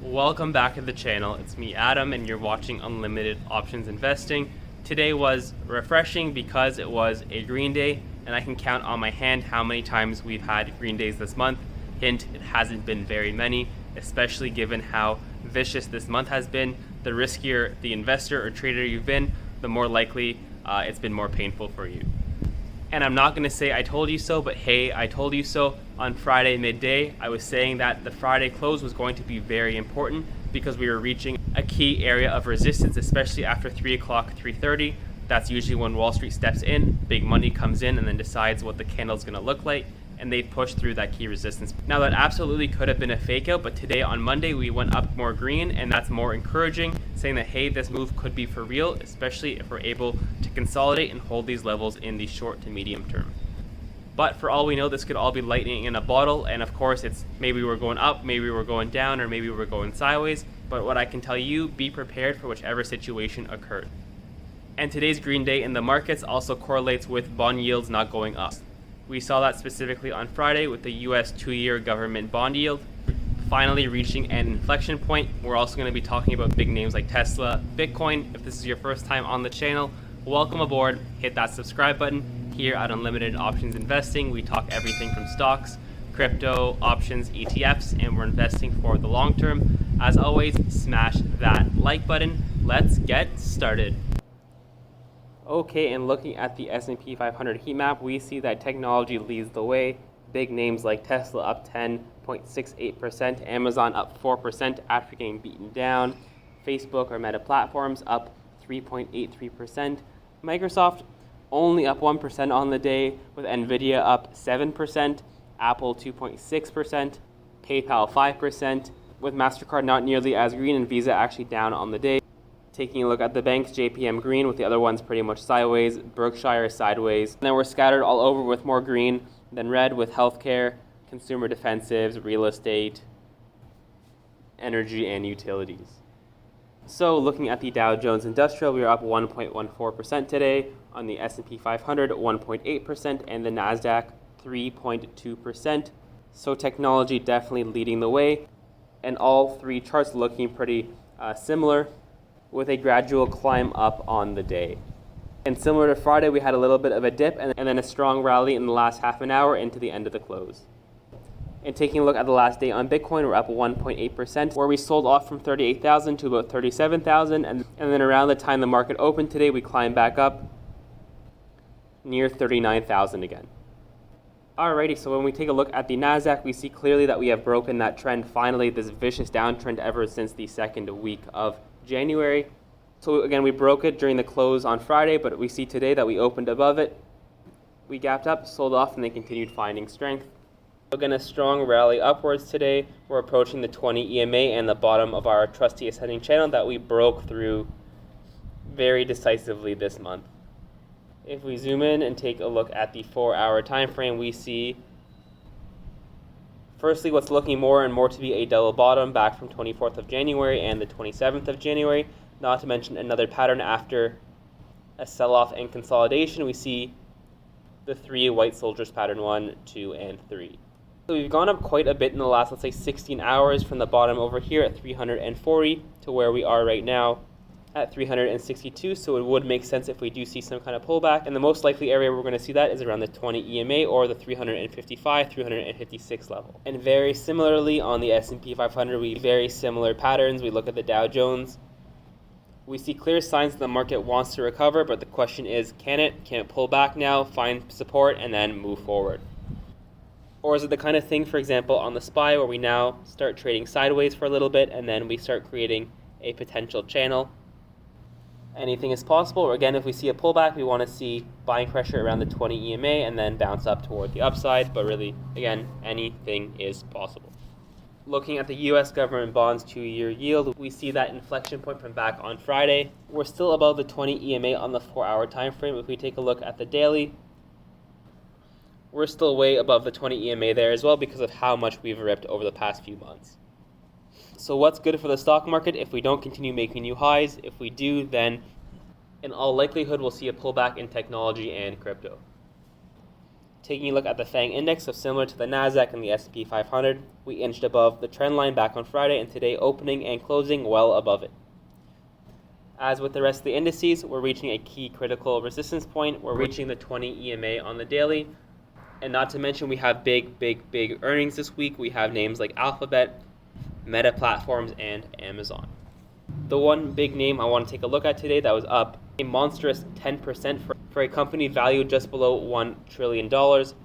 Welcome back to the channel. It's me, Adam, and you're watching Unlimited Options Investing. Today was refreshing because it was a green day, and I can count on my hand how many times we've had green days this month. Hint, it hasn't been very many, especially given how vicious this month has been. The riskier the investor or trader you've been, the more likely it's been more painful for you. And I'm not going to say I told you so, but hey, I told you so. On Friday midday, I was saying that the Friday close was going to be very important because we were reaching a key area of resistance, especially after 3 o'clock, 3:30. That's usually when Wall Street steps in, big money comes in and then decides what the candle's going to look like, and they push through that key resistance. Now that absolutely could have been a fake out, but today on Monday we went up more green, and that's more encouraging, saying that hey, this move could be for real, especially if we're able to consolidate and hold these levels in the short to medium term. But for all we know, this could all be lightning in a bottle, and of course it's maybe we're going up, maybe we're going down, or maybe we're going sideways. But what I can tell you, be prepared for whichever situation occurred. And today's green day in the markets also correlates with bond yields not going up. We saw that specifically on Friday with the US 2-year government bond yield finally reaching an inflection point. We're also going to be talking about big names like Tesla, Bitcoin. If this is your first time on the channel, welcome aboard. Hit that subscribe button. Here at Unlimited Options Investing, we talk everything from stocks, crypto, options, ETFs, and we're investing for the long term. As always, smash that like button. Let's get started. Okay, and looking at the S&P 500 heat map, we see that technology leads the way. Big names like Tesla up 10.68%, Amazon up 4% after getting beaten down, Facebook or Meta Platforms up 3.83%, Microsoft only up 1% on the day, with Nvidia up 7%, Apple 2.6%, PayPal 5%, with MasterCard not nearly as green and Visa actually down on the day. Taking a look at the banks, JPM green with the other ones pretty much sideways, Berkshire sideways. And then we're scattered all over with more green than red with healthcare, consumer defensives, real estate, energy, and utilities. So looking at the Dow Jones Industrial, we are up 1.14% today. On the S&P 500, 1.8%, and the NASDAQ, 3.2%. So technology definitely leading the way, and all three charts looking pretty similar, with a gradual climb up on the day. And similar to Friday, we had a little bit of a dip and then a strong rally in the last half an hour into the end of the close. And taking a look at the last day on Bitcoin, we're up 1.8%, where we sold off from 38,000 to about 37,000, and then around the time the market opened today, we climbed back up near 39,000 again. Alrighty, so when we take a look at the NASDAQ, we see clearly that we have broken that trend finally, this vicious downtrend ever since the second week of January. So again, we broke it during the close on Friday, but we see today that we opened above it. We gapped up, sold off, and they continued finding strength. Again, a strong rally upwards today. We're approaching the 20 EMA and the bottom of our trusty ascending channel that we broke through very decisively this month. If we zoom in and take a look at the 4-hour time frame, we see firstly what's looking more and more to be a double bottom back from 24th of January and the 27th of January, not to mention another pattern after a sell-off and consolidation. We see the 3 white soldiers pattern, 1, 2, and 3. So we've gone up quite a bit in the last, let's say, 16 hours from the bottom over here at 340 to where we are right now at 362, so it would make sense if we do see some kind of pullback, and the most likely area we're going to see that is around the 20 EMA or the 355, 356 level. And very similarly on the S&P 500, we very similar patterns. We look at the Dow Jones. We see clear signs that the market wants to recover, but the question is, can it pull back now, find support, and then move forward? Or is it the kind of thing, for example, on the SPY, where we now start trading sideways for a little bit, and then we start creating a potential channel? Anything is possible. Or again, if we see a pullback, we want to see buying pressure around the 20 EMA and then bounce up toward the upside. But really, again, anything is possible. Looking at the U.S. government bonds 2-year yield, we see that inflection point from back on Friday. We're still above the 20 EMA on the 4-hour time frame. If we take a look at the daily, we're still way above the 20 EMA there as well because of how much we've ripped over the past few months. So what's good for the stock market if we don't continue making new highs? If we do, then in all likelihood, we'll see a pullback in technology and crypto. Taking a look at the FANG index, so similar to the Nasdaq and the S&P 500, we inched above the trend line back on Friday, and today opening and closing well above it. As with the rest of the indices, we're reaching a key critical resistance point. We're reaching the 20 EMA on the daily. And not to mention, we have big earnings this week. We have names like Alphabet, Meta Platforms, and Amazon. The one big name I want to take a look at today that was up a monstrous 10% for a company valued just below $1 trillion.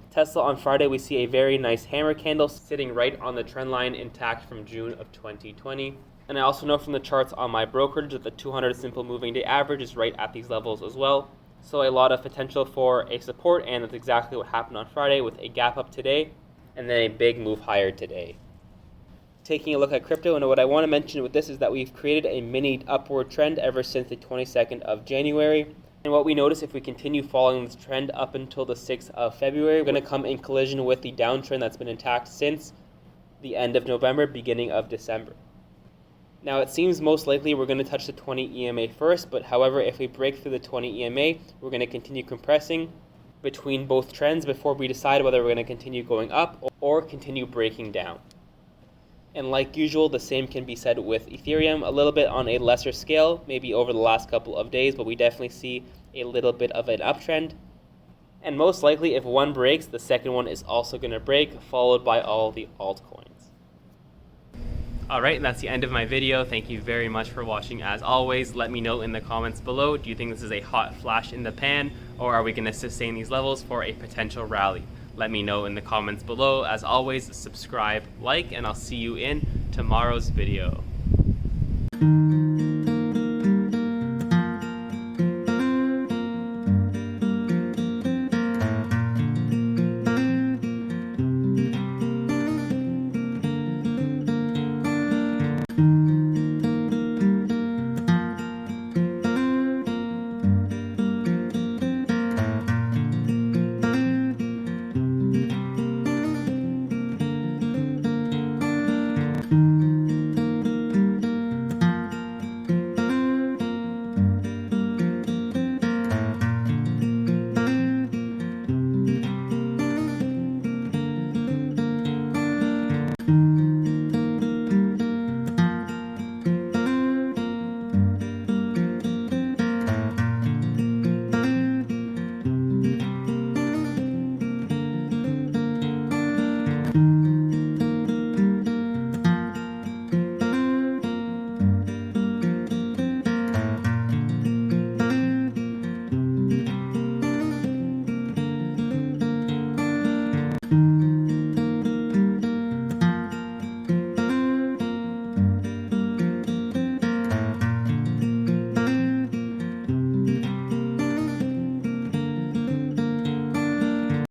Tesla. On Friday, we see a very nice hammer candle sitting right on the trend line intact from June of 2020. And I also know from the charts on my brokerage that the 200 simple moving day average is right at these levels as well. So a lot of potential for a support, and that's exactly what happened on Friday with a gap up today and then a big move higher today. Taking a look at crypto, and what I want to mention with this is that we've created a mini upward trend ever since the 22nd of January. And what we notice, if we continue following this trend up until the 6th of February, we're going to come in collision with the downtrend that's been intact since the end of November, beginning of December. Now, it seems most likely we're going to touch the 20 EMA first, but however, if we break through the 20 EMA, we're going to continue compressing between both trends before we decide whether we're going to continue going up or continue breaking down. And like usual, the same can be said with Ethereum, a little bit on a lesser scale, maybe over the last couple of days, but we definitely see a little bit of an uptrend. And most likely, if one breaks, the second one is also going to break, followed by all the altcoins. Alright, and that's the end of my video. Thank you very much for watching. As always, let me know in the comments below, do you think this is a hot flash in the pan, or are we going to sustain these levels for a potential rally? Let me know in the comments below. As always, subscribe, like, and I'll see you in tomorrow's video.